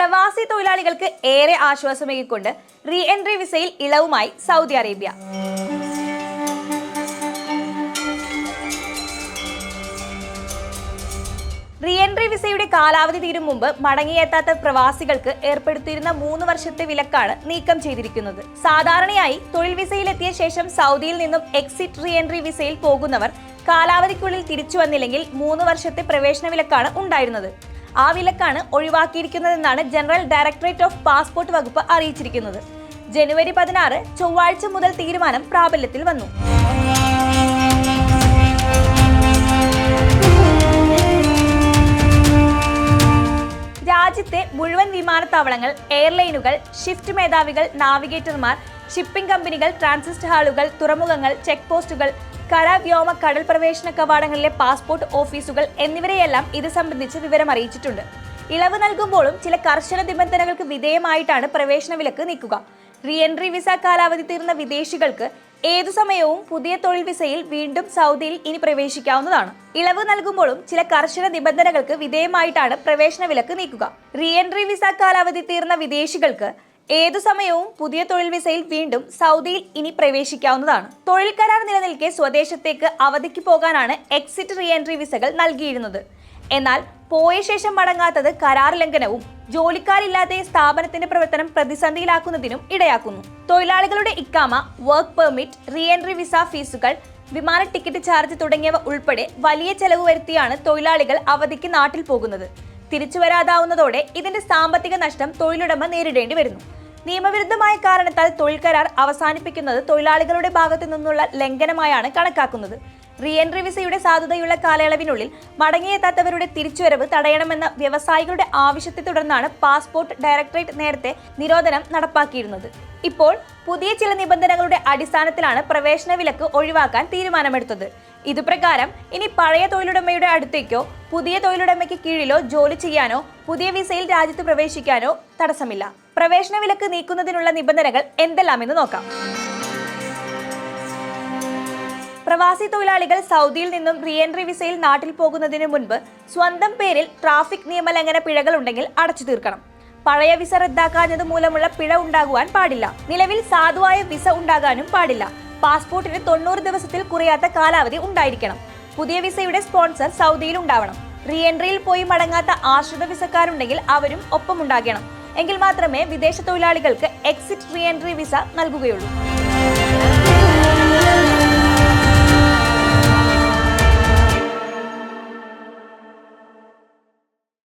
പ്രവാസി തൊഴിലാളികൾക്ക് ഏറെ ആശ്വാസമേകിക്കൊണ്ട് റീ എൻട്രി വിസയിൽ ഇളവുമായി സൗദി അറേബ്യ. റീ എൻട്രി വിസയുടെ കാലാവധി തീരും മുമ്പ് മടങ്ങിയെത്താത്ത പ്രവാസികൾക്ക് ഏർപ്പെടുത്തിയിരുന്ന 3 വർഷത്തെ വിലക്കാണ് നീക്കം ചെയ്തിരിക്കുന്നത്. സാധാരണയായി തൊഴിൽ വിസയിലെത്തിയ ശേഷം സൗദിയിൽ നിന്നും എക്സിറ്റ് റീ എൻട്രി വിസയിൽ പോകുന്നവർ കാലാവധിക്കുള്ളിൽ തിരിച്ചു വന്നില്ലെങ്കിൽ 3 വർഷത്തെ പ്രവേശന വിലക്കാണ് ഉണ്ടായിരുന്നത്. ആ വിലക്കാണ് ഒഴിവാക്കിയിരിക്കുന്നതെന്നാണ് ജനറൽ ഡയറക്ടറേറ്റ് ഓഫ് പാസ്പോർട്ട് വകുപ്പ് അറിയിച്ചിരിക്കുന്നത്. ജനുവരി 16 ചൊവ്വാഴ്ച മുതൽ തീരുമാനം പ്രാബല്യത്തിൽ വന്നു. രാജ്യത്തെ മുഴുവൻ വിമാനത്താവളങ്ങൾ, എയർലൈനുകൾ, ഷിഫ്റ്റ് മേധാവികൾ, നാവിഗേറ്റർമാർ, ഷിപ്പിംഗ് കമ്പനികൾ, ട്രാൻസിറ്റ് ഹാളുകൾ, തുറമുഖങ്ങൾ, ചെക്ക് പോസ്റ്റുകൾ, കര, വ്യോമ, കടൽ പ്രവേശന കവാടങ്ങളിലെ പാസ്പോർട്ട് ഓഫീസുകൾ എന്നിവരെയെല്ലാം ഇത് സംബന്ധിച്ച് വിവരം അറിയിച്ചിട്ടുണ്ട്. ഇളവ് നൽകുമ്പോഴും ചില കർശന നിബന്ധനകൾക്ക് വിധേയമായിട്ടാണ് പ്രവേശന വിലക്ക് നീക്കുക. റീ എൻട്രി വിസ കാലാവധി തീർന്ന വിദേശികൾക്ക് ഏതു സമയവും പുതിയ തൊഴിൽ വിസയിൽ വീണ്ടും സൗദിയിൽ ഇനി പ്രവേശിക്കാവുന്നതാണ്. ഇളവ് നൽകുമ്പോഴും ചില കർശന നിബന്ധനകൾക്ക് വിധേയമായിട്ടാണ് പ്രവേശന വിലക്ക് നീക്കുക. റീ എൻട്രി വിസ കാലാവധി തീർന്ന വിദേശികൾക്ക് ഏതു സമയവും പുതിയ തൊഴിൽ വിസയിൽ വീണ്ടും സൗദിയിൽ ഇനി പ്രവേശിക്കാവുന്നതാണ്. തൊഴിൽ കരാർ നിലനിൽക്കെ സ്വദേശത്തേക്ക് അവധിക്ക് പോകാനാണ് എക്സിറ്റ് റീ എൻട്രി വിസകൾ നൽകിയിരുന്നത്. എന്നാൽ പോയ ശേഷം മടങ്ങാത്തത് കരാർ ലംഘനവും ജോലിക്കാരില്ലാതെ സ്ഥാപനത്തിന്റെ പ്രവർത്തനം പ്രതിസന്ധിയിലാക്കുന്നതിനും ഇടയാക്കുന്നു. തൊഴിലാളികളുടെ ഇക്കാമ, work permit, re entry visa ഫീസുകൾ, വിമാന ടിക്കറ്റ് ചാർജ് തുടങ്ങിയവ ഉൾപ്പെടെ വലിയ ചെലവ് വരുത്തിയാണ് തൊഴിലാളികൾ അവധിക്ക് നാട്ടിൽ പോകുന്നത്. തിരിച്ചു വരാതാവുന്നതോടെ ഇതിന്റെ സാമ്പത്തിക നഷ്ടം തൊഴിലുടമ നേരിടേണ്ടി വരുന്നു. നിയമവിരുദ്ധമായ കാരണത്താൽ തൊഴിൽ കരാർ അവസാനിപ്പിക്കുന്നത് തൊഴിലാളികളുടെ ഭാഗത്തു നിന്നുള്ള ലംഘനമായാണ് കണക്കാക്കുന്നത്. റീ എൻട്രി വിസയുടെ സാധുതയുള്ള കാലയളവിനുള്ളിൽ മടങ്ങിയെത്താത്തവരുടെ തിരിച്ചുവരവ് തടയണമെന്ന വ്യവസായികളുടെ ആവശ്യത്തെ തുടർന്നാണ് പാസ്പോർട്ട് ഡയറക്ടറേറ്റ് നേരത്തെ നിരോധനം നടപ്പാക്കിയിരുന്നത്. ഇപ്പോൾ പുതിയ ചില നിബന്ധനകളുടെ അടിസ്ഥാനത്തിലാണ് പ്രവേശന വിലക്ക് ഒഴിവാക്കാൻ തീരുമാനമെടുത്തത്. ഇതുപ്രകാരം ഇനി പഴയ തൊഴിലുടമയുടെ അടുത്തേക്കോ പുതിയ തൊഴിലുടമയ്ക്ക് കീഴിലോ ജോലി ചെയ്യാനോ പുതിയ വിസയിൽ രാജ്യത്ത് പ്രവേശിക്കാനോ തടസ്സമില്ല. പ്രവേശന വിലക്ക് നീക്കുന്നതിനുള്ള നിബന്ധനകൾ എന്തെല്ലാമെന്ന് നോക്കാം. പ്രവാസി തൊഴിലാളികൾ സൗദിയിൽ നിന്നും റീ എൻട്രി വിസയിൽ നാട്ടിൽ പോകുന്നതിന് മുൻപ് സ്വന്തം പേരിൽ ട്രാഫിക് നിയമലംഘന പിഴകൾ ഉണ്ടെങ്കിൽ അടച്ചു തീർക്കണം. പഴയ വിസ റദ്ദാക്കാഞ്ഞത് മൂലമുള്ള പിഴ ഉണ്ടാകുവാൻ പാടില്ല. നിലവിൽ സാധുവായ വിസ ഉണ്ടാകാനും പാടില്ല. പാസ്പോർട്ടിന് 90 ദിവസത്തിൽ കുറയാത്ത കാലാവധി ഉണ്ടായിരിക്കണം. പുതിയ വിസയുടെ സ്പോൺസർ സൗദിയിൽ ഉണ്ടാവണം. റീ എൻട്രിയിൽ പോയി മടങ്ങാത്ത ആശ്രിത വിസക്കാരുണ്ടെങ്കിൽ അവരും ഒപ്പമുണ്ടാകണം. എങ്കിൽ മാത്രമേ വിദേശ തൊഴിലാളികൾക്ക് എക്സിറ്റ് റീ എൻട്രി വിസ നൽകുകയുള്ളൂ.